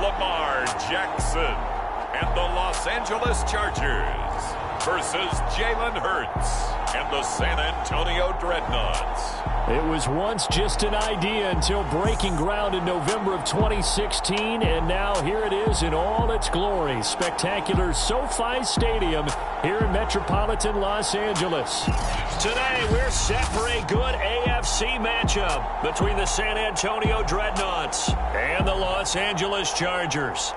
Lamar Jackson and the Los Angeles Chargers versus Jalen Hurts and the San Antonio Dreadnoughts. It was once just an idea until breaking ground in November of 2016, and now here it is in all its glory. Spectacular SoFi Stadium here in metropolitan Los Angeles. Today, we're set for a good AFC matchup between the San Antonio Dreadnoughts and the Los Angeles Chargers.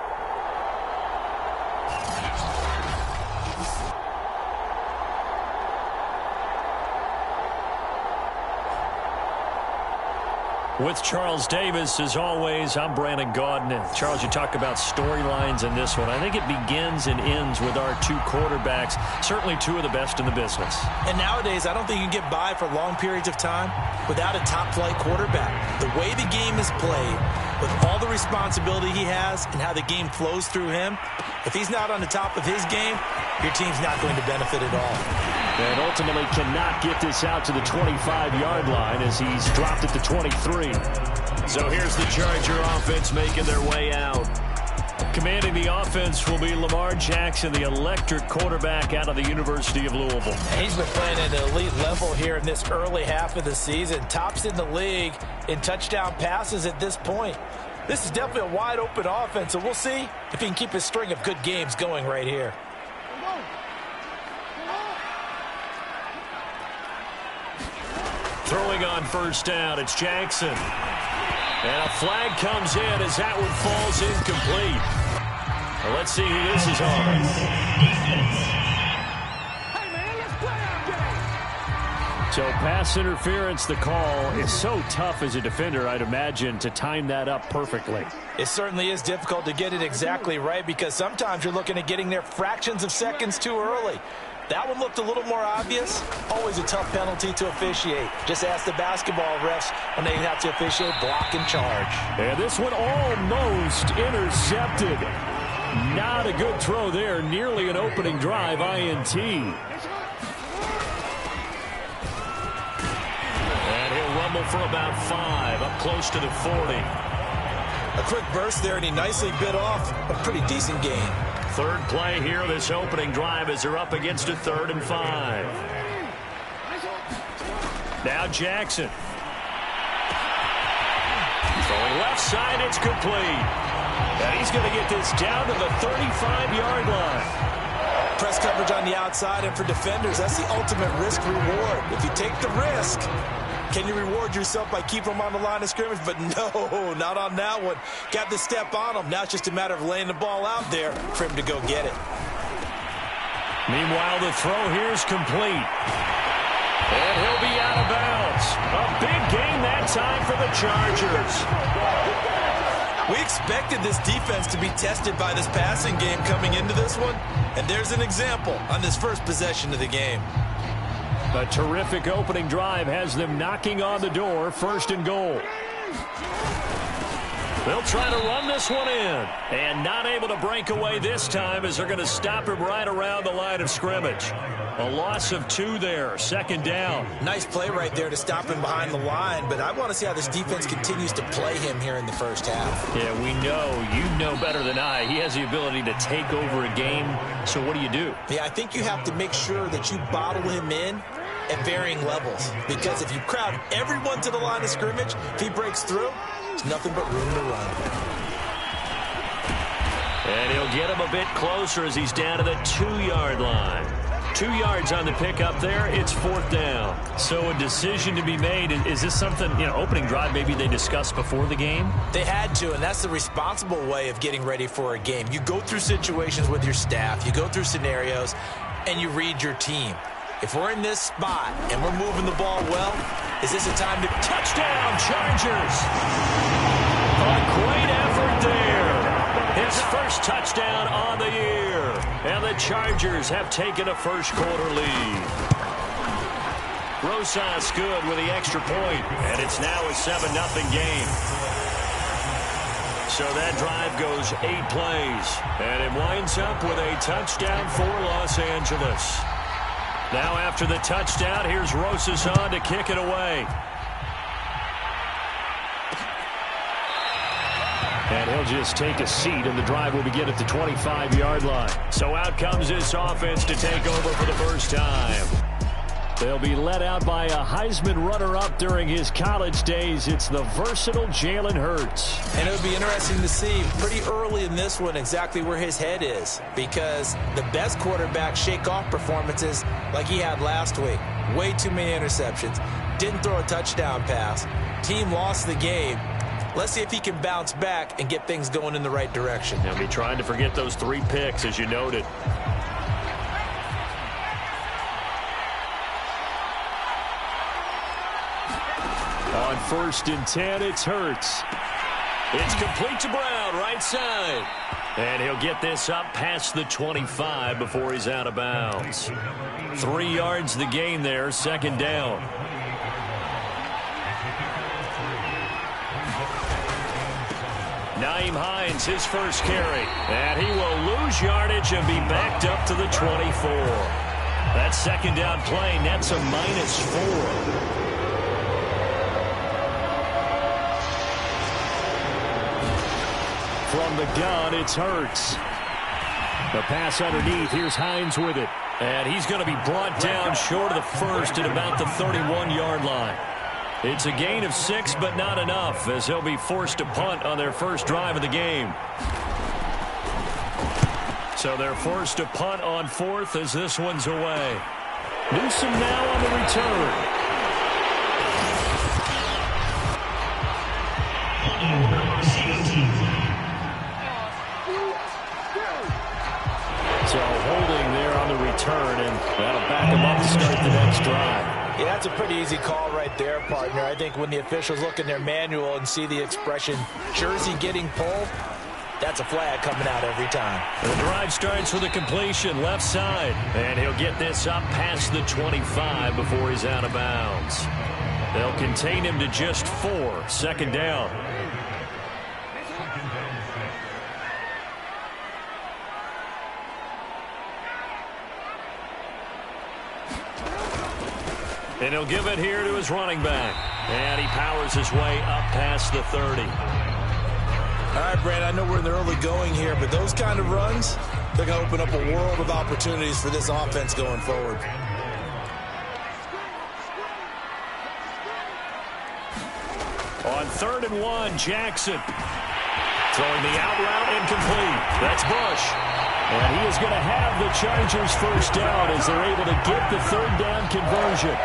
With Charles Davis, as always, I'm Brandon Gaudin. Charles, you talk about storylines in this one. I think it begins and ends with our two quarterbacks, certainly two of the best in the business. And nowadays, I don't think you can get by for long periods of time without a top-flight quarterback. The way the game is played, with all the responsibility he has and how the game flows through him, if he's not on the top of his game, your team's not going to benefit at all. And ultimately cannot get this out to the 25-yard line as he's dropped it to 23. So here's the Charger offense making their way out. Commanding the offense will be Lamar Jackson, the electric quarterback out of the University of Louisville. He's been playing at an elite level here in this early half of the season. Tops in the league in touchdown passes at this point. This is definitely a wide-open offense, so we'll see if he can keep his string of good games going right here. Throwing on first down, it's Jackson. And a flag comes in as that one falls incomplete. Well, let's see who this is on. So pass interference, the call is so tough as a defender, I'd imagine, to time that up perfectly. It certainly is difficult to get it exactly right because sometimes you're looking at getting there fractions of seconds too early. That one looked a little more obvious. Always a tough penalty to officiate. Just ask the basketball refs when they have to officiate block and charge. And this one almost intercepted. Not a good throw there. Nearly an opening drive, INT. And he'll rumble for about 5, up close to the 40. A quick burst there, and he nicely bit off a pretty decent gain. Third play here, this opening drive as they're up against a 3rd and 5. Now Jackson. Throwing left side, it's complete. And he's going to get this down to the 35-yard line. Press coverage on the outside, and for defenders, that's the ultimate risk-reward. If you take the risk, can you reward yourself by keeping them on the line of scrimmage? But no, not on that one. Got to step on them. Now it's just a matter of laying the ball out there for him to go get it. Meanwhile, the throw here is complete. And he'll be out of bounds. A big gain that time for the Chargers. We expected this defense to be tested by this passing game coming into this one. And there's an example on this first possession of the game. A terrific opening drive has them knocking on the door, 1st and goal. They'll try to run this one in. And not able to break away this time as they're going to stop him right around the line of scrimmage. A loss of 2 there, 2nd down. Nice play right there to stop him behind the line, but I want to see how this defense continues to play him here in the first half. Yeah, we know, you know better than I, he has the ability to take over a game. So what do you do? Yeah, I think you have to make sure that you bottle him in at varying levels, because if you crowd everyone to the line of scrimmage, if he breaks through, there's nothing but room to run. And he'll get him a bit closer as he's down to the 2-yard line. 2 yards on the pickup there. It's 4th down. So a decision to be made. Is this something, opening drive maybe they discussed before the game? They had to, and that's the responsible way of getting ready for a game. You go through situations with your staff. You go through scenarios, and you read your team. If we're in this spot and we're moving the ball well, is this a time to touchdown, Chargers? A great effort there. His first touchdown on the year. And the Chargers have taken a first-quarter lead. Rosas good with the extra point, and it's now a 7-0 game. So that drive goes 8 plays, and it winds up with a touchdown for Los Angeles. Now after the touchdown, here's Rosas on to kick it away. And he'll just take a seat, and the drive will begin at the 25-yard line. So out comes this offense to take over for the first time. They'll be led out by a Heisman runner-up during his college days. It's the versatile Jalen Hurts. And it would be interesting to see pretty early in this one exactly where his head is, because the best quarterbacks shake off performances like he had last week. Way too many interceptions. Didn't throw a touchdown pass. Team lost the game. Let's see if he can bounce back and get things going in the right direction. He'll be trying to forget those 3 picks, as you noted. On 1st and 10, it's Hurts. It's complete to Brown, right side. And he'll get this up past the 25 before he's out of bounds. 3 yards the gain there, 2nd down. Nyheim Hines, his first carry. And he will lose yardage and be backed up to the 24. That 2nd down play nets a -4. From the gun, it's Hurts. The pass underneath. Here's Hines with it. And he's going to be brought down short of the first at about the 31-yard line. It's a gain of 6, but not enough, as he'll be forced to punt on their first drive of the game. So they're forced to punt on 4th as this one's away. Newsome now on the return. So holding there on the return, and that'll back him up to start the next drive. Yeah, that's a pretty easy call right there, partner. I think when the officials look in their manual and see the expression jersey getting pulled, that's a flag coming out every time. The drive starts with a completion left side, and he'll get this up past the 25 before he's out of bounds. They'll contain him to just 4, 2nd down. And he'll give it here to his running back. And he powers his way up past the 30. All right, Brad, I know we're in the early going here, but those kind of runs, they're going to open up a world of opportunities for this offense going forward. On 3rd and 1, Jackson. Throwing the out route incomplete. That's Bush. And he is going to have the Chargers first down as they're able to get the 3rd down conversion.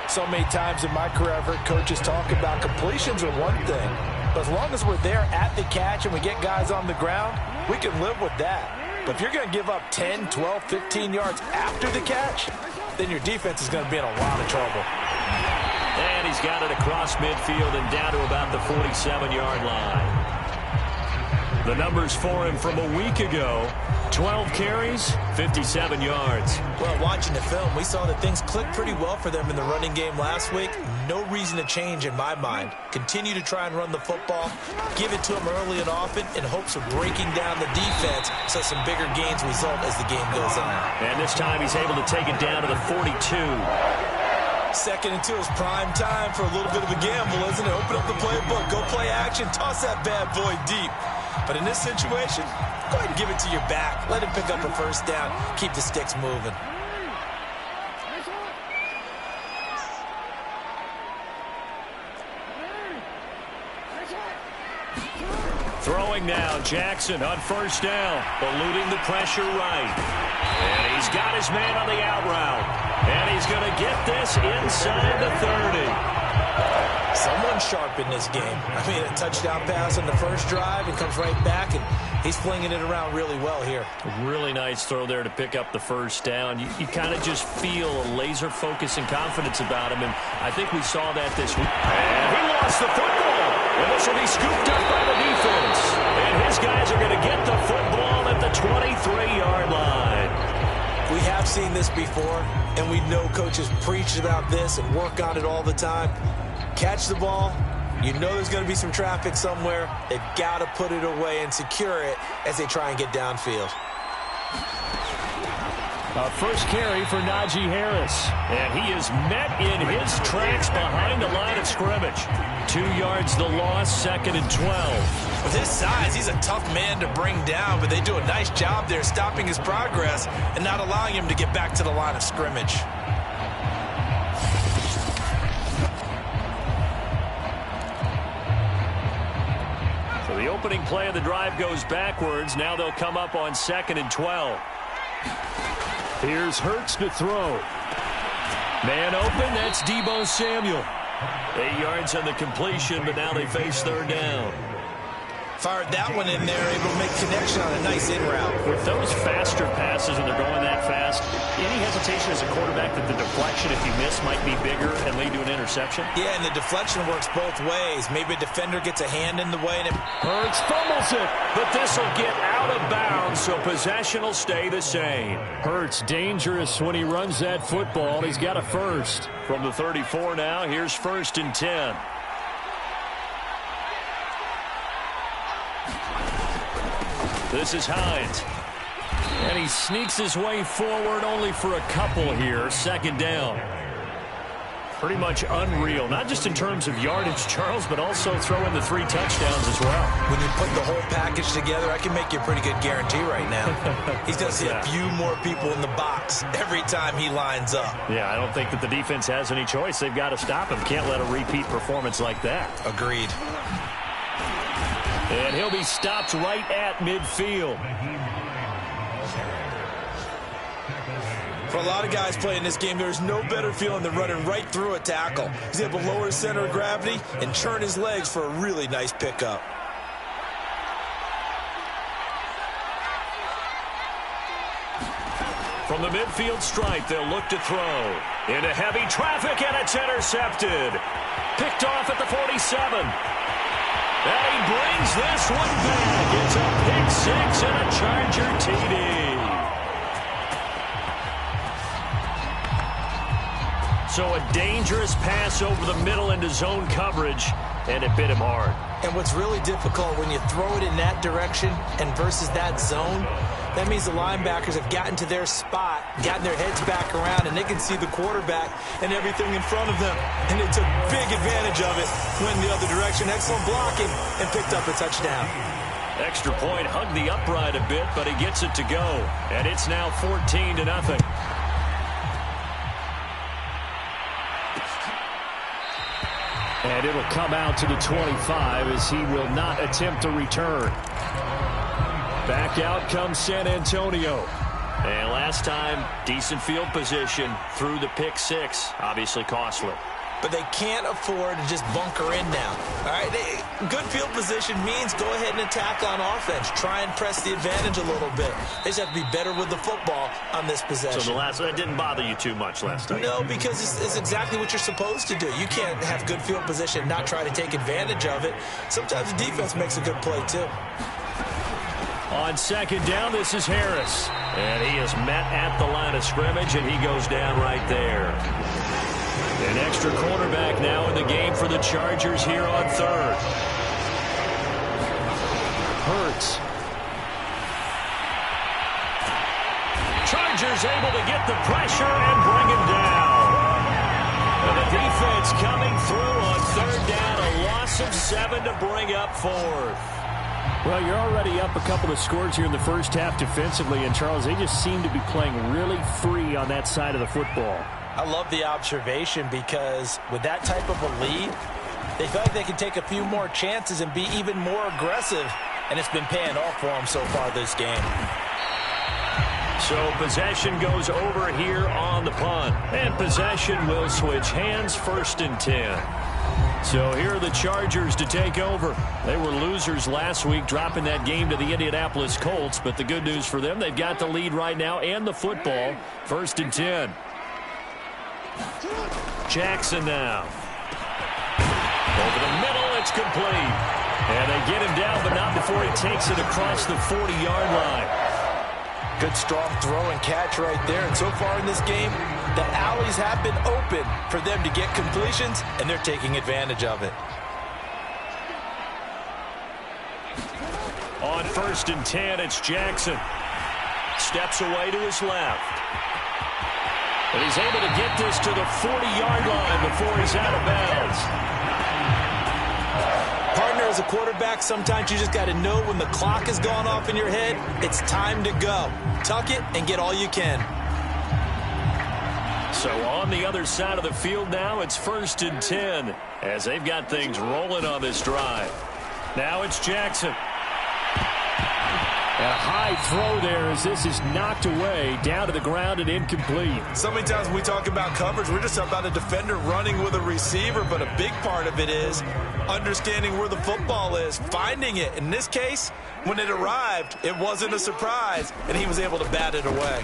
So many times in my career, I've heard coaches talk about completions are one thing, but as long as we're there at the catch and we get guys on the ground, we can live with that. But if you're going to give up 10, 12, 15 yards after the catch, then your defense is going to be in a lot of trouble. And he's got it across midfield and down to about the 47-yard line. The numbers for him from a week ago: 12 carries, 57 yards. Well, watching the film, we saw that things clicked pretty well for them in the running game last week. No reason to change in my mind. Continue to try and run the football, give it to them early and often in hopes of breaking down the defense so some bigger gains result as the game goes on. And this time he's able to take it down to the 42. 2nd and 2 is prime time for a little bit of a gamble, isn't it? Open up the playbook, go play action, toss that bad boy deep. But in this situation, go ahead and give it to your back. Let him pick up a first down. Keep the sticks moving. Throwing now, Jackson on 1st down, eluding the pressure right. And he's got his man on the out route. And he's going to get this inside the 30. Someone sharp in this game. I mean, a touchdown pass on the first drive and comes right back, and he's flinging it around really well here. A really nice throw there to pick up the first down. You kind of just feel a laser focus and confidence about him, and I think we saw that this week. And he lost the football, and this will be scooped up by the defense. And his guys are going to get the football at the 23-yard line. We have seen this before, and we know coaches preach about this and work on it all the time. Catch the ball. You know there's going to be some traffic somewhere. They've got to put it away and secure it as they try and get downfield. A first carry for Najee Harris. And he is met in his tracks behind the line of scrimmage. 2 yards the loss, 2nd and 12. With his size, he's a tough man to bring down, but they do a nice job there stopping his progress and not allowing him to get back to the line of scrimmage. So the opening play of the drive goes backwards. Now they'll come up on 2nd and 12. Here's Hurts to throw. Man open, that's Deebo Samuel. 8 yards on the completion, but now they face 3rd down. Fired that one in there, able to make connection on a nice in route. With those faster passes and they're going that fast, any hesitation as a quarterback that the deflection, if you miss, might be bigger and lead to an interception? Yeah, and the deflection works both ways. Maybe a defender gets a hand in the way. And Hurts fumbles it, but this will get out of bounds, so possession will stay the same. Hurts dangerous when he runs that football. He's got a first. From the 34 now, here's 1st and 10. This is Hines. And he sneaks his way forward only for a couple here. 2nd down. Pretty much unreal. Not just in terms of yardage, Charles, but also throw in the 3 touchdowns as well. When you put the whole package together, I can make you a pretty good guarantee right now. He's going to see a few more people in the box every time he lines up. Yeah, I don't think that the defense has any choice. They've got to stop him. Can't let a repeat performance like that. Agreed. And he'll be stopped right at midfield. For a lot of guys playing this game, there's no better feeling than running right through a tackle. He's able to lower his center of gravity and churn his legs for a really nice pickup. From the midfield stripe, they'll look to throw. Into heavy traffic, and it's intercepted. Picked off at the 47. And he brings this one back. It's a pick 6 and a Charger TD. So a dangerous pass over the middle into zone coverage, and it bit him hard. And what's really difficult when you throw it in that direction and versus that zone, that means the linebackers have gotten to their spot, gotten their heads back around, and they can see the quarterback and everything in front of them. And they took big advantage of it, went in the other direction. Excellent blocking, and picked up a touchdown. Extra point, hugged the upright a bit, but he gets it to go. And it's now 14-0. And it'll come out to the 25 as he will not attempt a return. Back out comes San Antonio. And last time, decent field position through the pick 6. Obviously costly. But they can't afford to just bunker in now. All right, good field position means go ahead and attack on offense. Try and press the advantage a little bit. They just have to be better with the football on this possession. So that didn't bother you too much last time? No, because it's exactly what you're supposed to do. You can't have good field position and not try to take advantage of it. Sometimes the defense makes a good play, too. On 2nd down, this is Harris. And he is met at the line of scrimmage, and he goes down right there. An extra quarterback now in the game for the Chargers here on 3rd. Hurts. Chargers able to get the pressure and bring him down. And the defense coming through on 3rd down. A loss of 7 to bring up 4th. Well, you're already up a couple of scores here in the first half defensively, and Charles, they just seem to be playing really free on that side of the football. I love the observation because with that type of a lead, they feel like they can take a few more chances and be even more aggressive, and it's been paying off for them so far this game. So possession goes over here on the punt, and possession will switch hands. 1st and 10. So here are the Chargers to take over. They were losers last week, dropping that game to the Indianapolis Colts, but the good news for them, they've got the lead right now and the football. 1st and 10. Jackson now. Over the middle, it's complete. And they get him down, but not before he takes it across the 40-yard line. Good strong throw and catch right there. And so far in this game, the alleys have been open for them to get completions, and they're taking advantage of it. On 1st and 10, it's Jackson. Steps away to his left. And he's able to get this to the 40-yard line before he's out of bounds. Partner as a quarterback, sometimes you just got to know when the clock has gone off in your head, it's time to go. Tuck it and get all you can. So on the other side of the field now, it's 1st and 10 as they've got things rolling on this drive. Now it's Jackson. A high throw there as this is knocked away, down to the ground and incomplete. So many times when we talk about coverage, we're just about a defender running with a receiver, but a big part of it is understanding where the football is, finding it. In this case, when it arrived, it wasn't a surprise, and he was able to bat it away.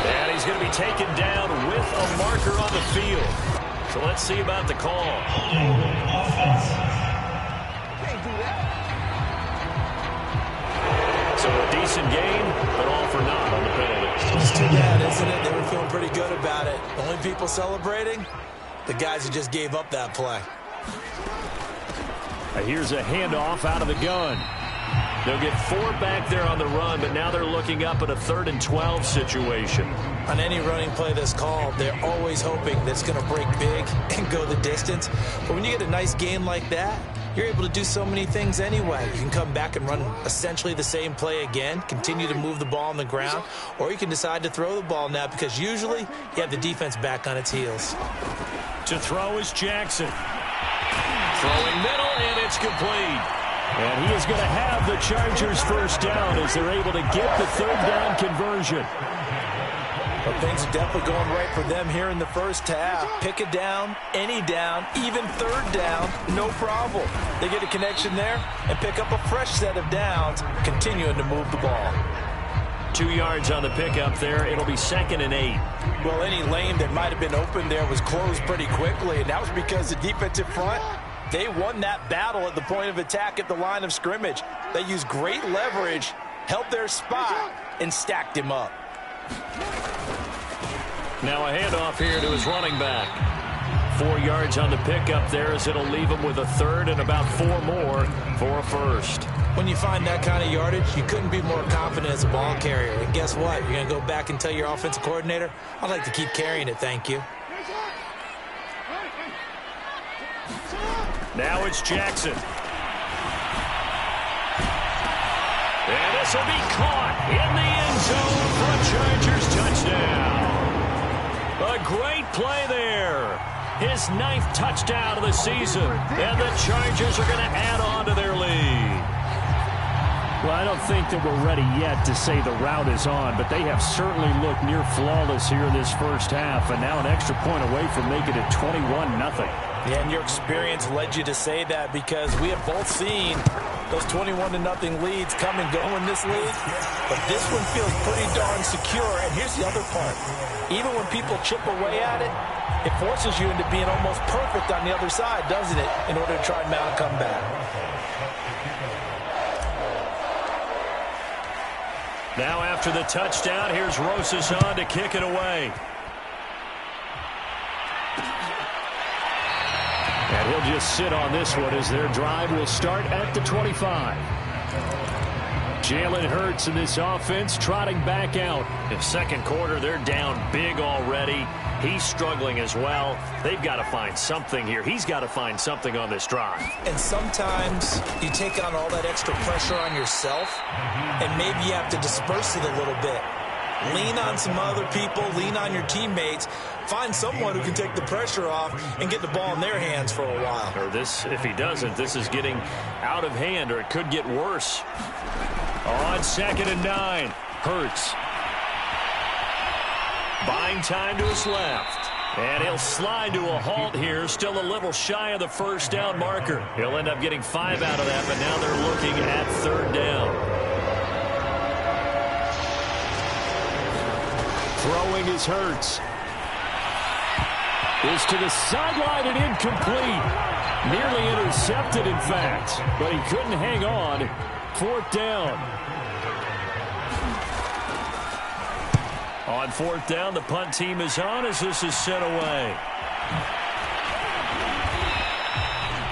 And he's going to be taken down with a marker on the field. So let's see about the call. So a decent game, but all for naught on the penalty. It's too bad, isn't it? They were feeling pretty good about it. The only people celebrating, the guys who just gave up that play. Here's a handoff out of the gun. They'll get 4 back there on the run, but now they're looking up at a 3rd and 12 situation. On any running play that's called, they're always hoping that it's going to break big and go the distance. But when you get a nice game like that, you're able to do so many things anyway. You can come back and run essentially the same play again, continue to move the ball on the ground, or you can decide to throw the ball now because usually you have the defense back on its heels. To throw is Jackson. Throwing middle, and it's complete. And he is going to have the Chargers first down as they're able to get the 3rd down conversion. Well, things are definitely going right for them here in the first half. Pick it down, any down, even 3rd down, no problem. They get a connection there and pick up a fresh set of downs, continuing to move the ball. 2 yards on the pickup there. It'll be 2nd and 8. Well, any lane that might have been open there was closed pretty quickly, and that was because the defensive front, they won that battle at the point of attack at the line of scrimmage. They used great leverage, held their spot, and stacked him up. Now a handoff here to his running back. 4 yards on the pickup there as it'll leave him with a 3rd and about 4 more for a 1st. When you find that kind of yardage, you couldn't be more confident as a ball carrier. And guess what? You're going to go back and tell your offensive coordinator, I'd like to keep carrying it, thank you. Now it's Jackson. And this will be caught in the end zone for a Chargers touchdown. A great play there. His 9th touchdown of the season. And the Chargers are going to add on to their lead. Well, I don't think that we're ready yet to say the route is on, but they have certainly looked near flawless here in this first half, and now an extra point away from making it 21-0. Yeah, and your experience led you to say that because we have both seen those 21-0 leads come and go in this league. But this one feels pretty darn secure. And here's the other part. Even when people chip away at it, it forces you into being almost perfect on the other side, doesn't it, in order to try and mount a comeback. Now after the touchdown, here's Rosas on to kick it away. And he'll just sit on this one as their drive will start at the 25. Jalen Hurts in this offense trotting back out. In the second quarter, they're down big already. He's struggling as well. They've got to find something here. He's got to find something on this drive. And sometimes you take on all that extra pressure on yourself, and maybe you have to disperse it a little bit. Lean on some other people, lean on your teammates, find someone who can take the pressure off and get the ball in their hands for a while. Or this, if he doesn't, this is getting out of hand, or it could get worse. On 2nd and 9, Hurts. Buying time to his left. And he'll slide to a halt here, still a little shy of the first down marker. He'll end up getting 5 out of that, but now they're looking at 3rd down. Throwing is Hurts. Is to the sideline and incomplete. Nearly intercepted, in fact, but he couldn't hang on. 4th down. On 4th down, the punt team is on as this is sent away.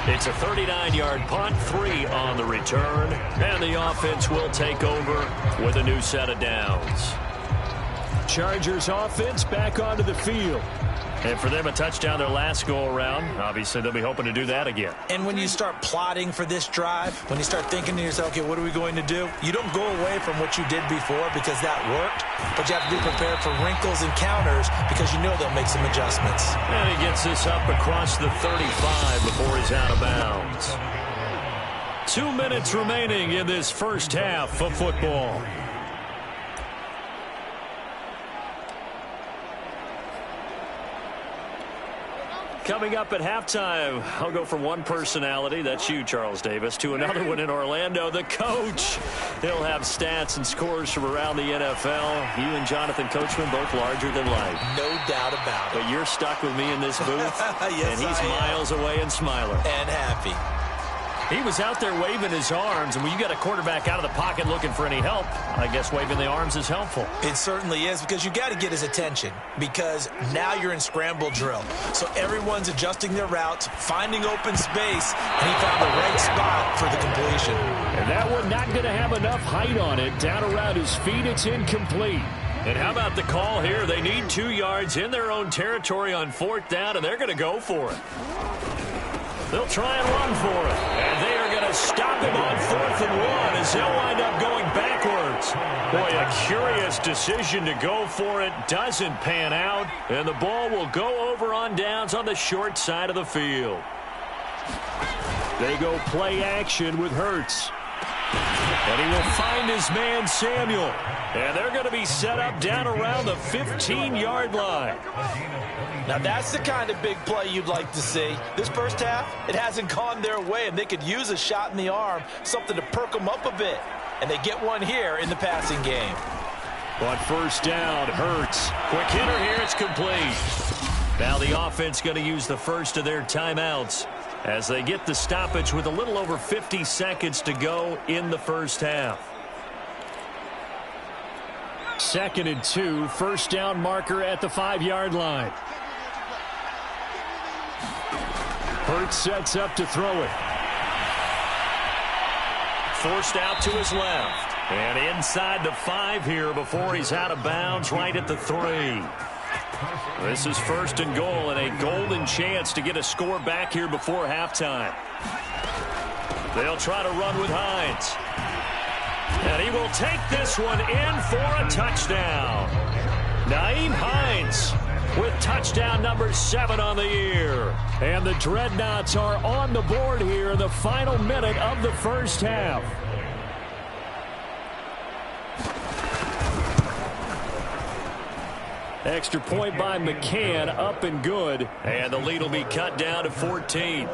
It's a 39-yard punt, 3 on the return, and the offense will take over with a new set of downs. Chargers offense back onto the field. And for them, a touchdown their last go-around. Obviously, they'll be hoping to do that again. And when you start plotting for this drive, when you start thinking to yourself, okay, what are we going to do? You don't go away from what you did before because that worked, but you have to be prepared for wrinkles and counters because you know they'll make some adjustments. And he gets this up across the 35 before he's out of bounds. 2 minutes remaining in this first half of football. Coming up at halftime, I'll go from one personality, that's you, Charles Davis, to another one in Orlando, the coach. He'll have stats and scores from around the NFL. You and Jonathan Coachman both larger than life. No doubt about it. But you're stuck with me in this booth, yes, and he's miles away and smiling. And happy. He was out there waving his arms, and when you got a quarterback out of the pocket looking for any help, I guess waving the arms is helpful. It certainly is, because you got to get his attention, because now you're in scramble drill. So everyone's adjusting their routes, finding open space, and he found the right spot for the completion. And that one not going to have enough height on it. Down around his feet, it's incomplete. And how about the call here? They need 2 yards in their own territory on 4th down, and they're going to go for it. They'll try and run for it. And they are going to stop him on 4th and 1 as they'll wind up going backwards. Boy, a curious decision to go for it. Doesn't pan out. And the ball will go over on downs on the short side of the field. They go play action with Hurts. And he will find his man Samuel. And they're going to be set up down around the 15-yard line. Now, that's the kind of big play you'd like to see. This first half, it hasn't gone their way, and they could use a shot in the arm, something to perk them up a bit. And they get one here in the passing game. On 1st down, Hurts. Quick hitter here, it's complete. Now the offense going to use the first of their timeouts as they get the stoppage with a little over 50 seconds to go in the first half. 2nd and 2, 1st down marker at the 5-yard line. Hurts sets up to throw it. Forced out to his left. And inside the 5 here before he's out of bounds right at the 3. This is 1st and goal and a golden chance to get a score back here before halftime. They'll try to run with Hines. And he will take this one in for a touchdown. Nyheim Hines with touchdown number 7 on the year. And the Dreadnoughts are on the board here in the final minute of the first half. Extra point by McCann, up and good. And the lead will be cut down to 14.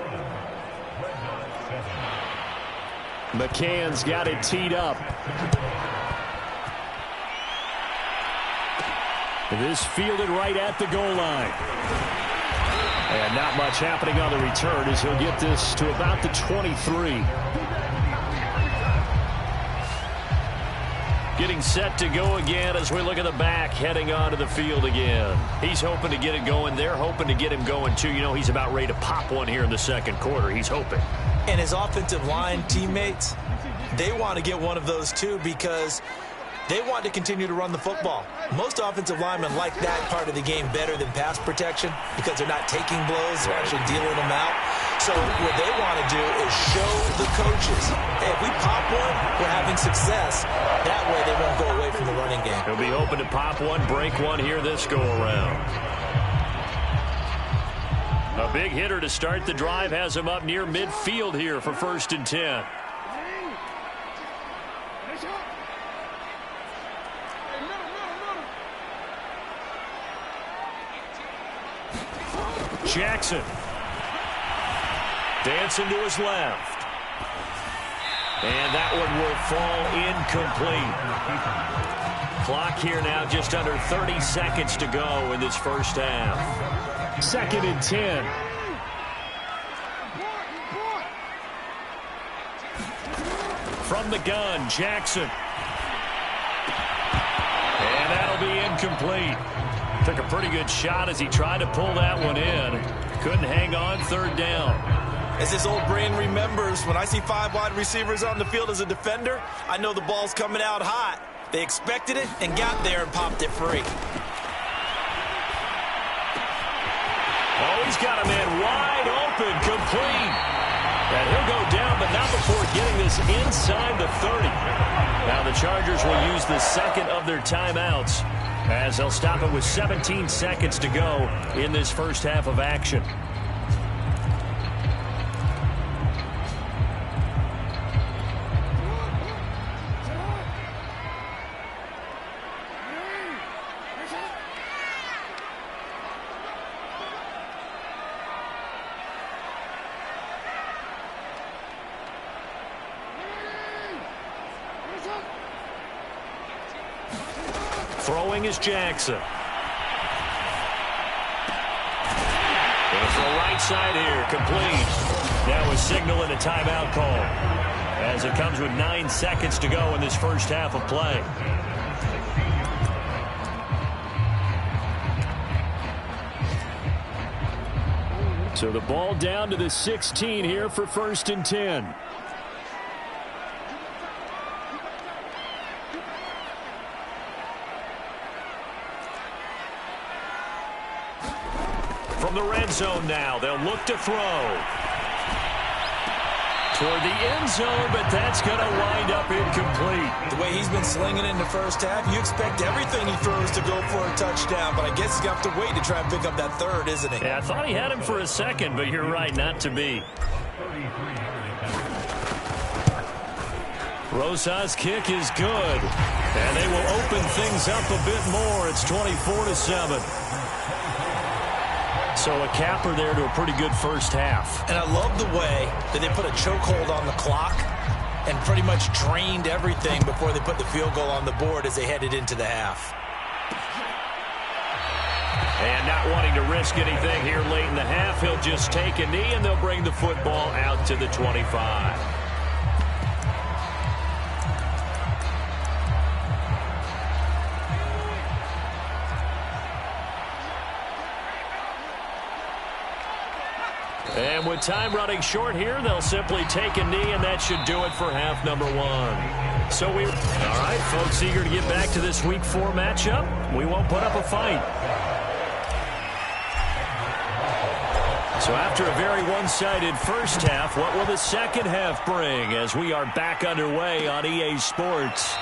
McCann's got it teed up. This fielded right at the goal line. And not much happening on the return as he'll get this to about the 23. Getting set to go again as we look at the back heading onto the field again. He's hoping to get it going. They're hoping to get him going too. You know, he's about ready to pop one here in the second quarter. He's hoping. And his offensive line teammates, they want to get one of those too because they want to continue to run the football. Most offensive linemen like that part of the game better than pass protection because they're not taking blows, they're actually dealing them out. So what they want to do is show the coaches, hey, if we pop one, we're having success. That way they won't go away from the running game. He'll be hoping to pop one, break one here this go-around. A big hitter to start the drive has him up near midfield here for 1st and 10. Jackson. Dancing to his left. And that one will fall incomplete. Clock here now just under 30 seconds to go in this first half. 2nd and 10. From the gun, Jackson. And that'll be incomplete. Took a pretty good shot as he tried to pull that one in. Couldn't hang on 3rd down. As his old brain remembers, when I see 5 wide receivers on the field as a defender, I know the ball's coming out hot. They expected it and got there and popped it free. Oh, he's got a man wide open, complete. And he'll go down, but not before getting this inside the 30. Now the Chargers will use the second of their timeouts as they'll stop it with 17 seconds to go in this first half of action. Throwing is Jackson. Going for a right side here, complete. Now a signal and a timeout call as it comes with 9 seconds to go in this first half of play. So the ball down to the 16 here for 1st and 10. From the red zone now, they'll look to throw. Toward the end zone, but that's going to wind up incomplete. The way he's been slinging it in the first half, you expect everything he throws to go for a touchdown, but I guess he's going to have to wait to try and pick up that third, isn't he? Yeah, I thought he had him for a second, but you're right, not to be. Rosa's kick is good, and they will open things up a bit more. It's 24-7. So a capper there to a pretty good first half. And I love the way that they put a chokehold on the clock and pretty much drained everything before they put the field goal on the board as they headed into the half. And not wanting to risk anything here late in the half, he'll just take a knee and they'll bring the football out to the 25. And with time running short here, they'll simply take a knee, and that should do it for half number 1. So all right, folks, eager to get back to this Week 4 matchup. We won't put up a fight. So after a very one-sided first half, what will the second half bring as we are back underway on EA Sports?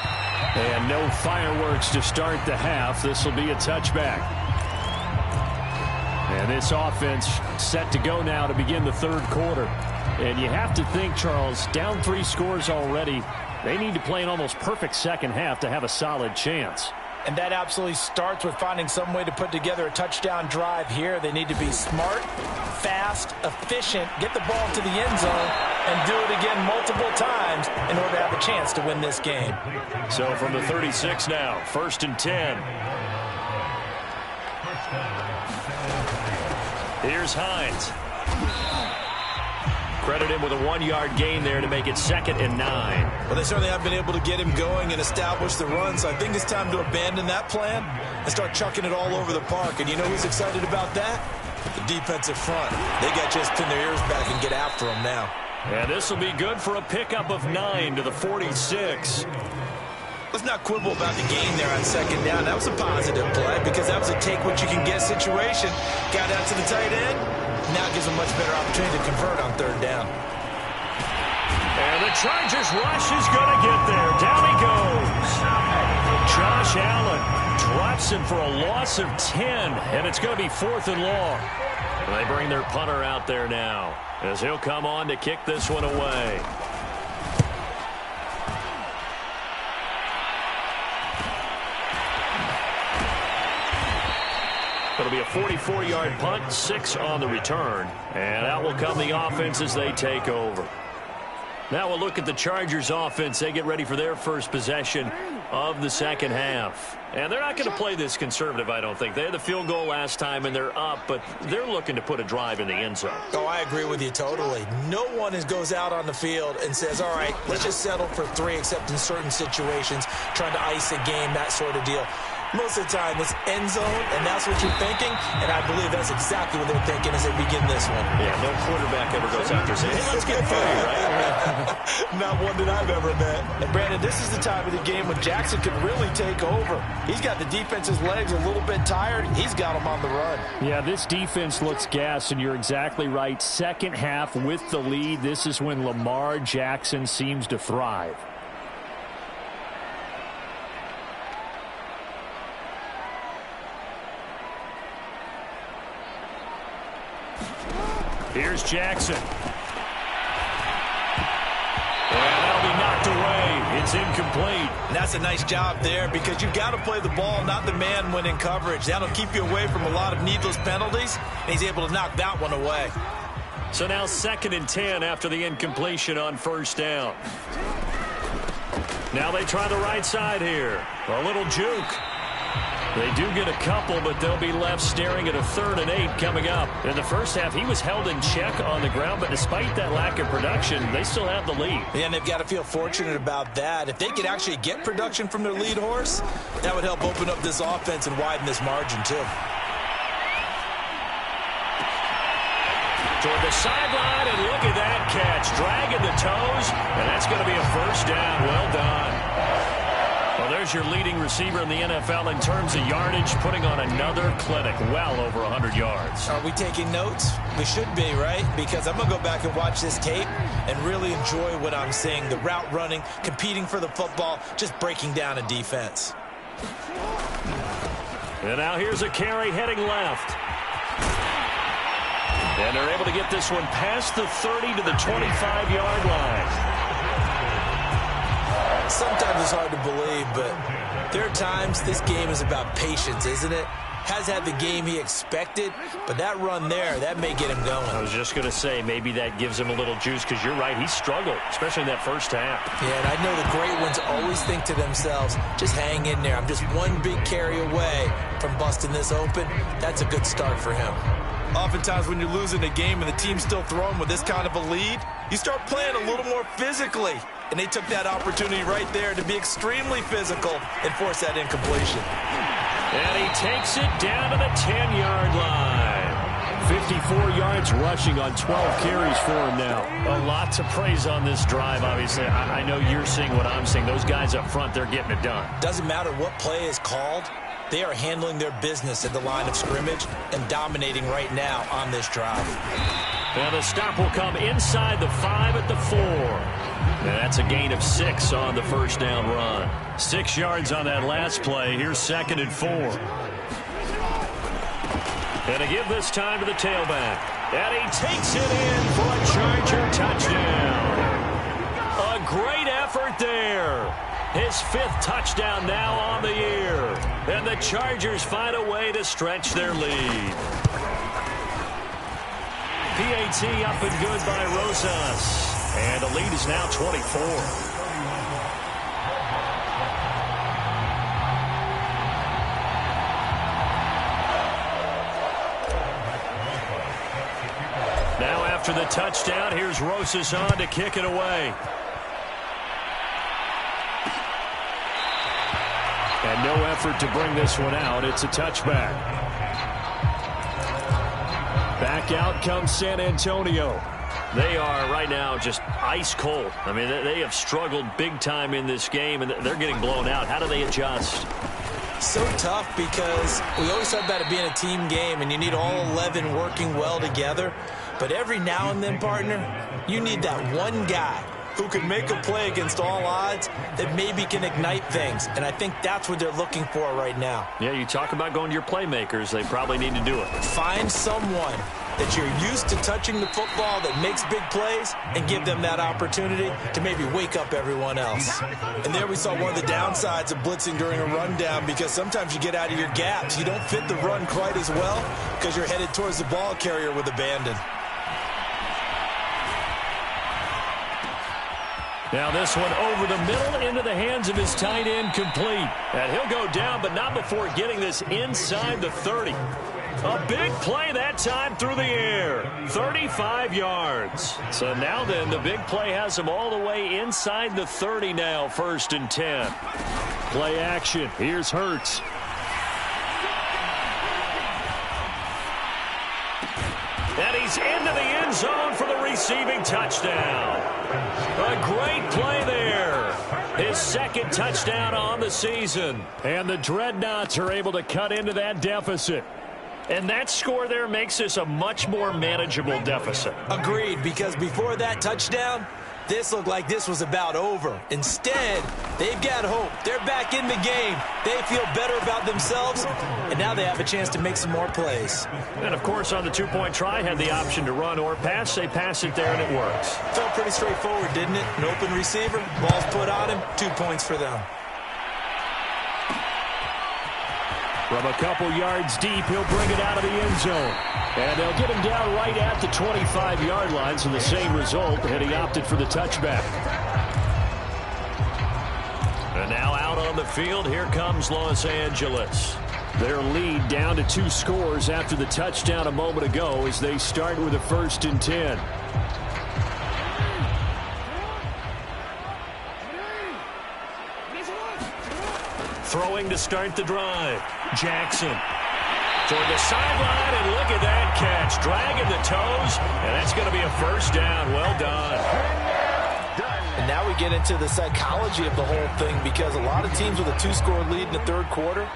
And no fireworks to start the half. This will be a touchback. And this offense set to go now to begin the third quarter. And you have to think, Charles, down 3 scores already. They need to play an almost perfect second half to have a solid chance. And that absolutely starts with finding some way to put together a touchdown drive here. They need to be smart, fast, efficient, get the ball to the end zone, and do it again multiple times in order to have a chance to win this game. So from the 36 now, 1st and 10. Here's Hines. Credit him with a 1-yard gain there to make it 2nd and 9. Well, they certainly have been able to get him going and establish the run, so I think it's time to abandon that plan and start chucking it all over the park. And you know who's excited about that? The defensive front. They got just pin their ears back and get after him now. And this will be good for a pickup of 9 to the 46. Let's not quibble about the gain there on 2nd down. That was a positive play because that was a take-what-you-can-get situation. Got out to the tight end. Now it gives them a much better opportunity to convert on 3rd down. And the Chargers rush is going to get there. Down he goes. Josh Allen drops him for a loss of 10, and it's going to be 4th and long. And they bring their punter out there now as he'll come on to kick this one away. It'll be a 44-yard punt, 6 on the return. And out will come the offense as they take over. Now we'll look at the Chargers offense. They get ready for their first possession of the second half. And they're not going to play this conservative, I don't think. They had the field goal last time, and they're up, but they're looking to put a drive in the end zone. Oh, I agree with you totally. No one goes out on the field and says, all right, let's just settle for 3, except in certain situations, trying to ice a game, that sort of deal. Most of the time, it's end zone, and that's what you're thinking, and I believe that's exactly what they're thinking as they begin this one. Yeah, no quarterback ever goes out there saying, hey, let's get 3, right? Not one that I've ever met. And, Brandon, this is the time of the game when Jackson could really take over. He's got the defense's legs a little bit tired. He's got them on the run. Yeah, this defense looks gassed, and you're exactly right. Second half with the lead, this is when Lamar Jackson seems to thrive. Here's Jackson. And that'll be knocked away. It's incomplete. And that's a nice job there because you've got to play the ball, not the man when in coverage. That'll keep you away from a lot of needless penalties, and he's able to knock that one away. So now 2nd and 10 after the incompletion on first down. Now they try the right side here. A little juke. They do get a couple, but they'll be left staring at a 3rd and 8 coming up. In the first half, he was held in check on the ground, but despite that lack of production, they still have the lead. Yeah, and they've got to feel fortunate about that. If they could actually get production from their lead horse, that would help open up this offense and widen this margin, too. Toward the sideline, and look at that catch. Dragging the toes, and that's going to be a first down. Well done. Well, there's your leading receiver in the NFL in terms of yardage, putting on another clinic, well over 100 yards. Are we taking notes? We should be, right? Because I'm going to go back and watch this tape and really enjoy what I'm seeing. The route running, competing for the football, just breaking down a defense. And now here's a carry heading left. And they're able to get this one past the 30 to the 25-yard line. Sometimes it's hard to believe, but there are times this game is about patience, isn't it? Has had the game he expected, but that run there, that may get him going. I was just going to say, maybe that gives him a little juice, because you're right, he struggled, especially in that first half. Yeah, and I know the great ones always think to themselves, just hang in there. I'm just one big carry away from busting this open. That's a good start for him. Oftentimes when you're losing a game and the team's still throwing with this kind of a lead, you start playing a little more physically. And they took that opportunity right there to be extremely physical and force that incompletion. And he takes it down to the 10-yard line. 54 yards rushing on 12 carries for him now. A lot to praise on this drive, obviously. I know you're seeing what I'm seeing. Those guys up front, they're getting it done. Doesn't matter what play is called. They are handling their business at the line of scrimmage and dominating right now on this drive. And the stop will come inside the 5 at the 4. And that's a gain of 6 on the first down run. 6 yards on that last play. Here's 2nd and 4. And to give this time to the tailback. And he takes it in for a Charger touchdown. A great effort there. His 5th touchdown now on the year. And the Chargers find a way to stretch their lead. PAT up and good by Rosas. And the lead is now 24. Now after the touchdown, here's Rosas on to kick it away. And no effort to bring this one out. It's a touchback. Back out comes San Antonio. They are right now just ice cold. I mean, they have struggled big time in this game, and they're getting blown out. How do they adjust? So tough because we always talk about it being a team game, and you need all 11 working well together. But every now and then, partner, you need that one guy who can make a play against all odds that maybe can ignite things. And I think that's what they're looking for right now. Yeah, you talk about going to your playmakers. They probably need to do it. Find someone that you're used to touching the football that makes big plays and give them that opportunity to maybe wake up everyone else. And there we saw one of the downsides of blitzing during a rundown because sometimes you get out of your gaps. You don't fit the run quite as well because you're headed towards the ball carrier with abandon. Now this one over the middle into the hands of his tight end, complete. And he'll go down, but not before getting this inside the 30. A big play that time through the air. 35 yards. So now then, the big play has him all the way inside the 30 now, 1st and 10. Play action. Here's Hurts. And he's into the end zone for the receiving touchdown. A great play there. His second touchdown on the season. And the Dreadnoughts are able to cut into that deficit. And that score there makes this a much more manageable deficit. Agreed, because before that touchdown, this looked like this was about over. Instead, they've got hope. They're back in the game. They feel better about themselves, and now they have a chance to make some more plays. And, of course, on the two-point try, had the option to run or pass. They pass it there, and it works. Felt pretty straightforward, didn't it? An open receiver, ball's put on him, 2 points for them. From a couple yards deep, he'll bring it out of the end zone. And they'll get him down right at the 25-yard line, so the same result, and he opted for the touchback. And now out on the field, here comes Los Angeles. Their lead down to 2 scores after the touchdown a moment ago as they start with a 1st and 10. Throwing to start the drive. Jackson toward the sideline, and look at that catch. Dragging the toes, and that's going to be a 1st down. Well done. And now we get into the psychology of the whole thing, because a lot of teams with a 2-score lead in the 3rd quarter,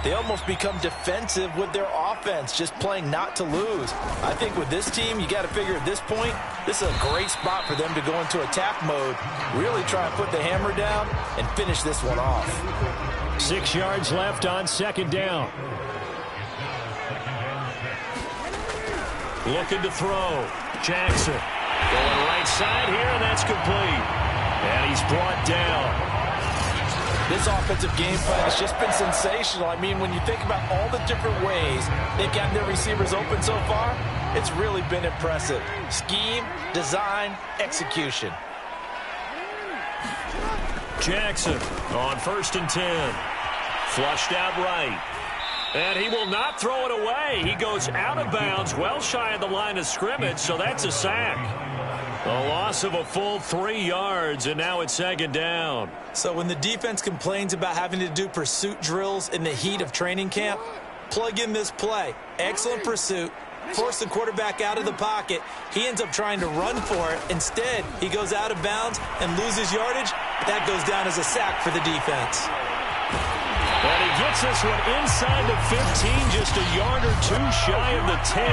they almost become defensive with their offense, just playing not to lose. I think with this team, you got to figure at this point, this is a great spot for them to go into attack mode, really try and put the hammer down and finish this one off. 6 yards left on 2nd down. Looking to throw. Jackson going right side here, and that's complete. And he's brought down. This offensive game plan has just been sensational. I mean, when you think about all the different ways they've gotten their receivers open so far, it's really been impressive. Scheme, design, execution. Jackson on 1st and 10. Flushed out right. And he will not throw it away. He goes out of bounds, well shy of the line of scrimmage, so that's a sack. A loss of a full 3 yards, and now it's 2nd down. So when the defense complains about having to do pursuit drills in the heat of training camp, plug in this play. Excellent pursuit. Force the quarterback out of the pocket. He ends up trying to run for it. Instead, he goes out of bounds and loses yardage. That goes down as a sack for the defense. And he gets this one inside the 15, just a yard or 2 shy of the 10.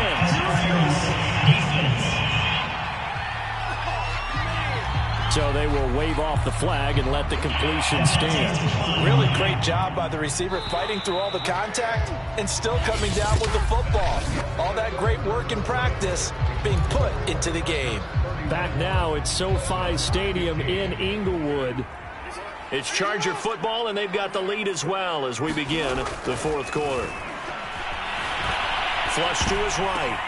So they will wave off the flag and let the completion stand. Really great job by the receiver, fighting through all the contact and still coming down with the football. All that great work in practice being put into the game. Back now at SoFi Stadium in Inglewood. It's Charger football, and they've got the lead as well as we begin the 4th quarter. Flush to his right.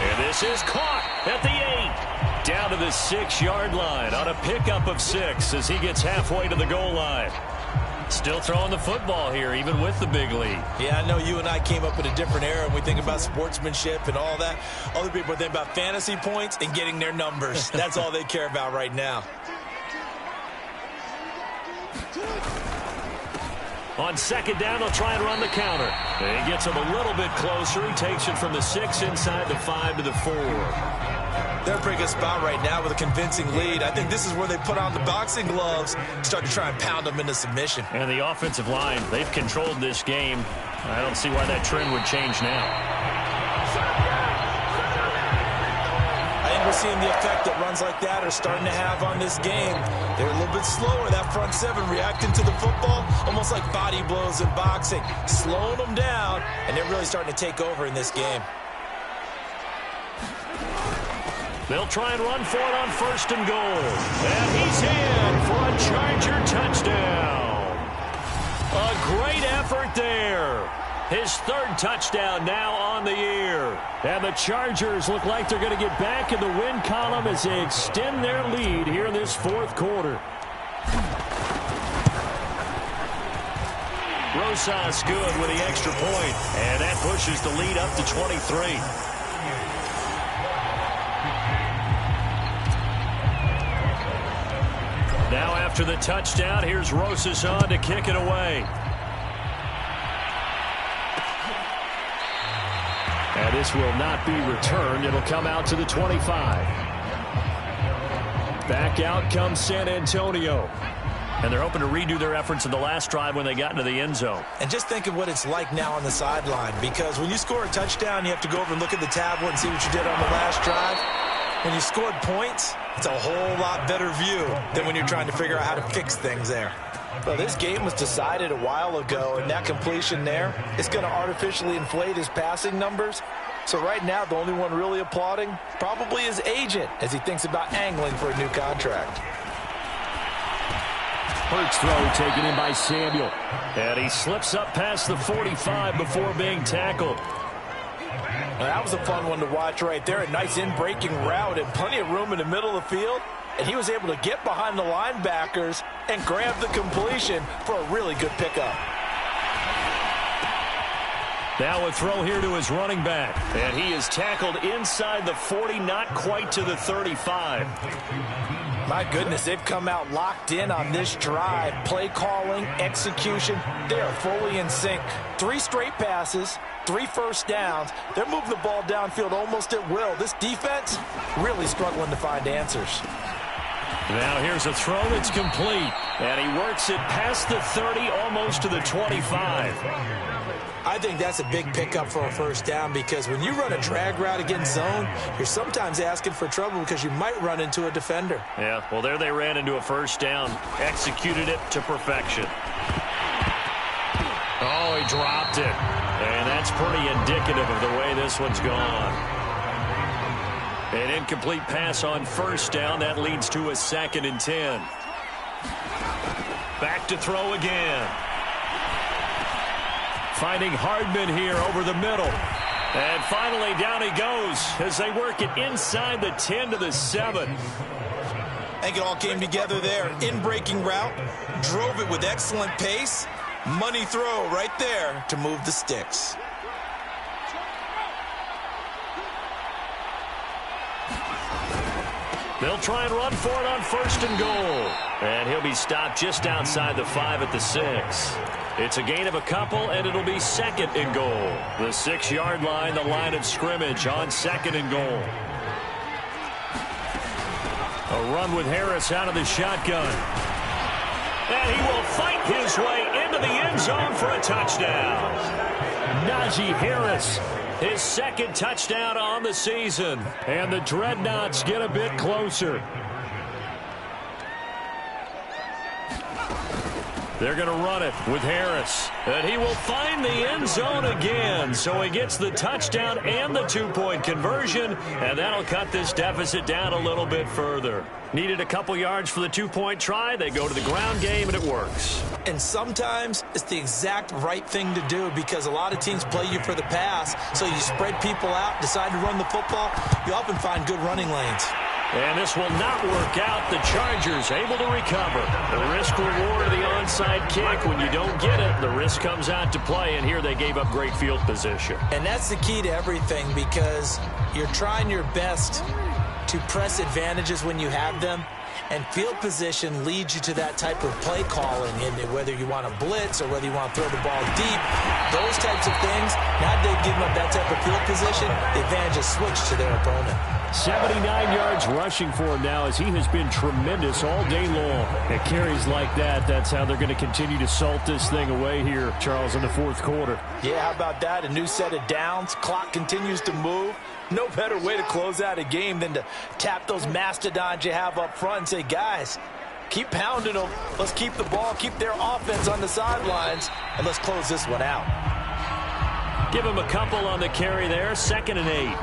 And this is caught at the 8. Down to the 6-yard line on a pickup of 6 as he gets halfway to the goal line. Still throwing the football here, even with the big lead. Yeah, I know you and I came up in a different era when we think about sportsmanship and all that. Other people think about fantasy points and getting their numbers. That's all they care about right now. On 2nd down, they'll try and run the counter. And he gets him a little bit closer. He takes it from the 6 inside the 5 to the 4. They're in a pretty good spot right now with a convincing lead. I think this is where they put on the boxing gloves, start to try and pound them into submission. And the offensive line, they've controlled this game. I don't see why that trend would change now. I think we're seeing the effect that runs like that are starting to have on this game. They're a little bit slower, that front 7, reacting to the football, almost like body blows in boxing, slowing them down, and they're really starting to take over in this game. They'll try and run for it on 1st and goal. And he's in for a Charger touchdown. A great effort there. His 3rd touchdown now on the year. And the Chargers look like they're going to get back in the win column as they extend their lead here in this 4th quarter. Rosas good with the extra point. And that pushes the lead up to 23. Now after the touchdown, here's Rosas on to kick it away. And this will not be returned. It'll come out to the 25. Back out comes San Antonio. And they're hoping to redo their efforts in the last drive when they got into the end zone. And just think of what it's like now on the sideline, because when you score a touchdown, you have to go over and look at the tablet and see what you did on the last drive. When you scored points, it's a whole lot better view than when you're trying to figure out how to fix things there. Well, this game was decided a while ago, and that completion there is going to artificially inflate his passing numbers. So right now, the only one really applauding probably his agent as he thinks about angling for a new contract. Hurts throw taken in by Samuel. And he slips up past the 45 before being tackled. Now, that was a fun one to watch right there. A nice in-breaking route and plenty of room in the middle of the field. And he was able to get behind the linebackers and grab the completion for a really good pickup. Now a throw here to his running back. And he is tackled inside the 40, not quite to the 35. My goodness, they've come out locked in on this drive. Play calling, execution, they are fully in sync. 3 straight passes, 3 first downs. They're moving the ball downfield almost at will. This defense really struggling to find answers. Now here's a throw that's complete. And he works it past the 30, almost to the 25. I think that's a big pickup for a first down, because when you run a drag route against zone, you're sometimes asking for trouble because you might run into a defender. Yeah, well, there they ran into a first down. Executed it to perfection. Oh, he dropped it. And that's pretty indicative of the way this one's gone. An incomplete pass on first down. That leads to a 2nd and 10. Back to throw again. Finding Hardman here over the middle. And finally down he goes as they work it inside the 10 to the 7. I think it all came together there. In-breaking route, drove it with excellent pace. Money throw right there to move the sticks. They'll try and run for it on 1st and goal. And he'll be stopped just outside the 5 at the 6. It's a gain of a couple, and it'll be 2nd and goal. The 6-yard line, the line of scrimmage on 2nd and goal. A run with Harris out of the shotgun. And he will fight his way into the end zone for a touchdown. Najee Harris, his 2nd touchdown on the season. And the Dreadnoughts get a bit closer. They're going to run it with Harris. And he will find the end zone again. So he gets the touchdown and the 2-point conversion. And that'll cut this deficit down a little bit further. Needed a couple yards for the 2-point try. They go to the ground game, and it works. And sometimes it's the exact right thing to do, because a lot of teams play you for the pass. So you spread people out, decide to run the football. You often find good running lanes. And this will not work out. The Chargers able to recover. The risk reward of the onside kick. When you don't get it, the risk comes out to play. And here they gave up great field position. And that's the key to everything, because you're trying your best to press advantages when you have them. And field position leads you to that type of play calling, and whether you want to blitz or whether you want to throw the ball deep, those types of things. Now they give them that type of field position, the advantage is switched to their opponent. 79 yards rushing for him now, as he has been tremendous all day long. At carries like that, that's how they're going to continue to salt this thing away here, Charles, in the 4th quarter. Yeah, how about that? A new set of downs. Clock continues to move. No better way to close out a game than to tap those mastodons you have up front and say, guys, keep pounding them. Let's keep the ball, keep their offense on the sidelines, and let's close this one out. Give him a couple on the carry there. 2nd and 8.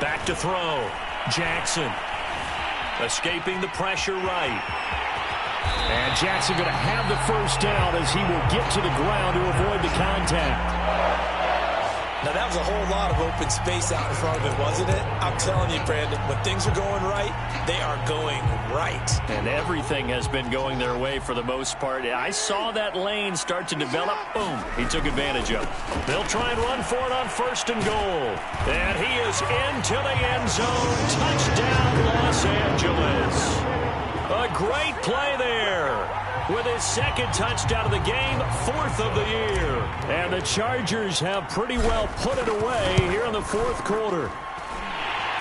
Back to throw. Jackson escaping the pressure right. And Jackson going to have the first down as he will get to the ground to avoid the contact. Now, that was a whole lot of open space out in front of him, wasn't it? I'm telling you, Brandon, when things are going right, they are going right. And everything has been going their way for the most part. I saw that lane start to develop. Boom. He took advantage of it. They'll try and run for it on 1st and goal. And he is into the end zone. Touchdown, Los Angeles. A great play there. with his second touchdown of the game, 4th of the year. And the Chargers have pretty well put it away here in the 4th quarter.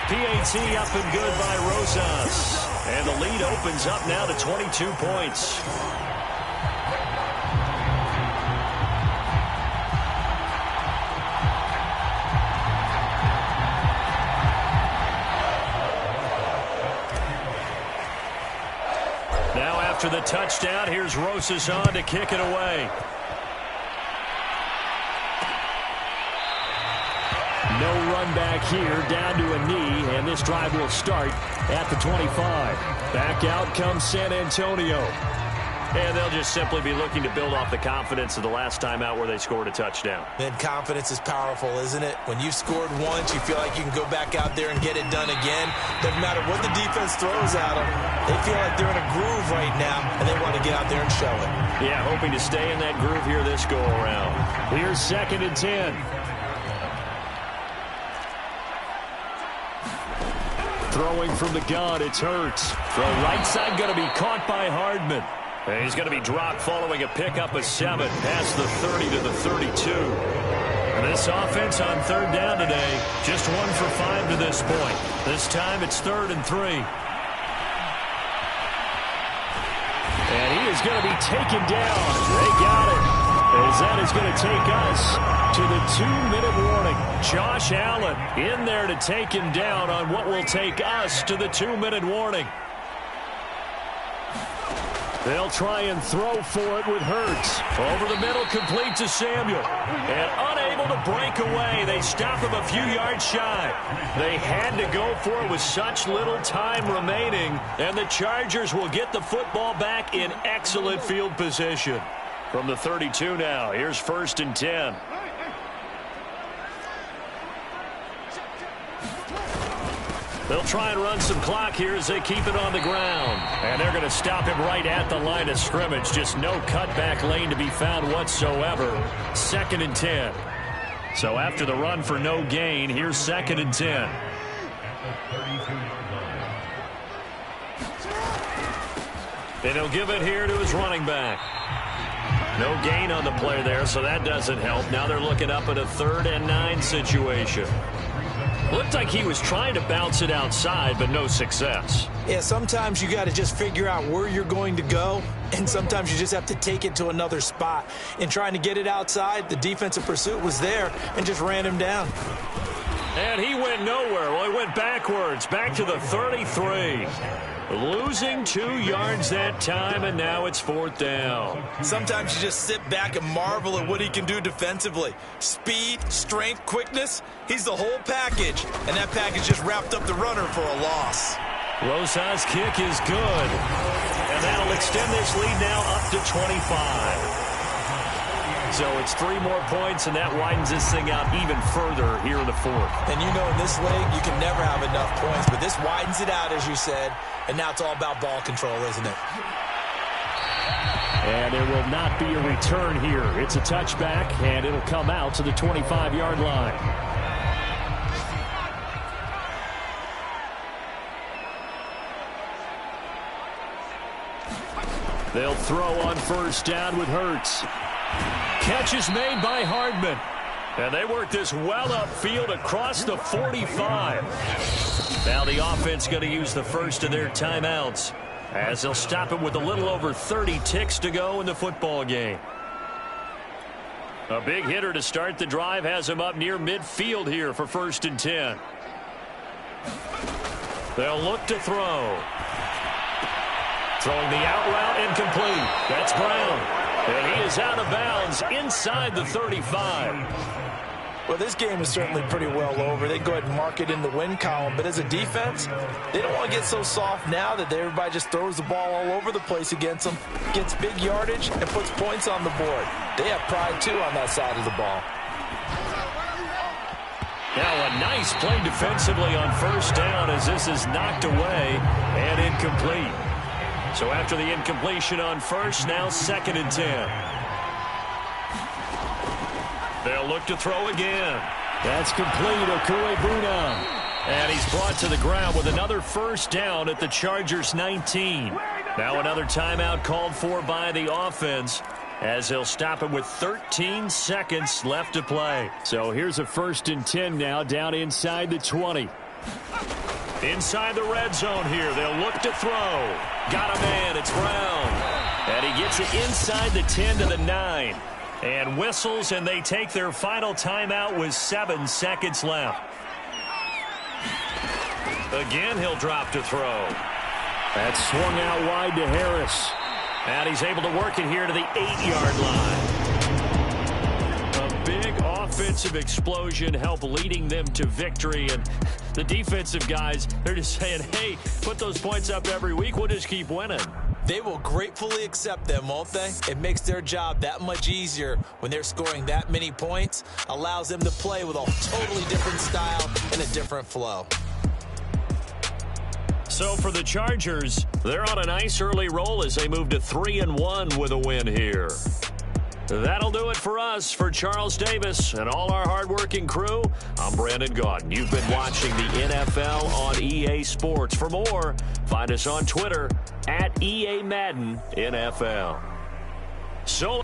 PAT up and good by Rosas. And the lead opens up now to 22 points. Now after the touchdown, here's Rosas on to kick it away. No run back here, down to a knee, and this drive will start at the 25. Back out comes San Antonio. And they'll just simply be looking to build off the confidence of the last time out where they scored a touchdown. Man, confidence is powerful, isn't it? When you've scored once, you feel like you can go back out there and get it done again. Doesn't matter what the defense throws at them. They feel like they're in a groove right now, and they want to get out there and show it. Yeah, hoping to stay in that groove here this go-around. Here's 2nd and 10. Throwing from the gun, it's Hurts. Throw right side going to be caught by Hardman. And he's going to be dropped following a pickup of 7 past the 30 to the 32. And this offense on 3rd down today, just 1 for 5 to this point. This time it's 3rd and 3. And he is going to be taken down. They got it. As that is going to take us to the 2-minute warning. Josh Allen in there to take him down on what will take us to the 2-minute warning. They'll try and throw for it with Hurts. Over the middle, complete to Samuel. And unable to break away. They stop him a few yards shy. They had to go for it with such little time remaining. And the Chargers will get the football back in excellent field position. From the 32 now, here's 1st and 10. They'll try and run some clock here as they keep it on the ground. And they're going to stop him right at the line of scrimmage. Just no cutback lane to be found whatsoever. 2nd and 10. So after the run for no gain, here's 2nd and 10. And he'll give it here to his running back. No gain on the play there, so that doesn't help. Now they're looking up at a 3rd and 9 situation. Looked like he was trying to bounce it outside, but no success. Yeah, sometimes you got to just figure out where you're going to go, and sometimes you just have to take it to another spot. In trying to get it outside, the defensive pursuit was there and just ran him down. And he went nowhere. Well, he went backwards, back to the 33. Losing 2 yards that time, and now it's 4th down. Sometimes you just sit back and marvel at what he can do defensively. Speed, strength, quickness, he's the whole package. And that package just wrapped up the runner for a loss. Rosas' kick is good. And that'll extend this lead now up to 25. So it's 3 more points, and that widens this thing out even further here in the 4th. And you know in this league, you can never have enough points, but this widens it out, as you said, and now it's all about ball control, isn't it? And there will not be a return here. It's a touchback, and it'll come out to the 25-yard line. They'll throw on 1st down with Hurts. Catch is made by Hardman. And they work this well upfield across the 45. Now the offense going to use the first of their timeouts as they'll stop it with a little over 30 ticks to go in the football game. A big hitter to start the drive has him up near midfield here for 1st and 10. They'll look to throw. Throwing the out route incomplete. That's Brown. And he is out of bounds inside the 35. Well, this game is certainly pretty well over. They go ahead and mark it in the win column. But as a defense, they don't want to get so soft now that everybody just throws the ball all over the place against them, gets big yardage, and puts points on the board. They have pride, too, on that side of the ball. Now a nice play defensively on 1st down as this is knocked away and incomplete. So after the incompletion on 1st, now 2nd and 10. They'll look to throw again. That's complete, Okuegbuna. And he's brought to the ground with another 1st down at the Chargers' 19. Now another timeout called for by the offense, as they'll stop it with 13 seconds left to play. So here's a 1st and 10 now, down inside the 20. Inside the red zone here, they'll look to throw. Got a man, it's Brown. And he gets it inside the 10 to the 9. And whistles, and they take their final timeout with 7 seconds left. Again, he'll drop to throw. That swung out wide to Harris. And he's able to work it here to the 8-yard line. A big offensive explosion helped leading them to victory. And the defensive guys, they're just saying, hey, put those points up every week. We'll just keep winning. They will gratefully accept them, won't they? It makes their job that much easier when they're scoring that many points. Allows them to play with a totally different style and a different flow. So for the Chargers, they're on a nice early roll as they move to 3-1 with a win here. That'll do it for us. For Charles Davis and all our hardworking crew, I'm Brandon Gaudin. You've been watching the NFL on EA Sports. For more, find us on Twitter @EA Madden NFL. So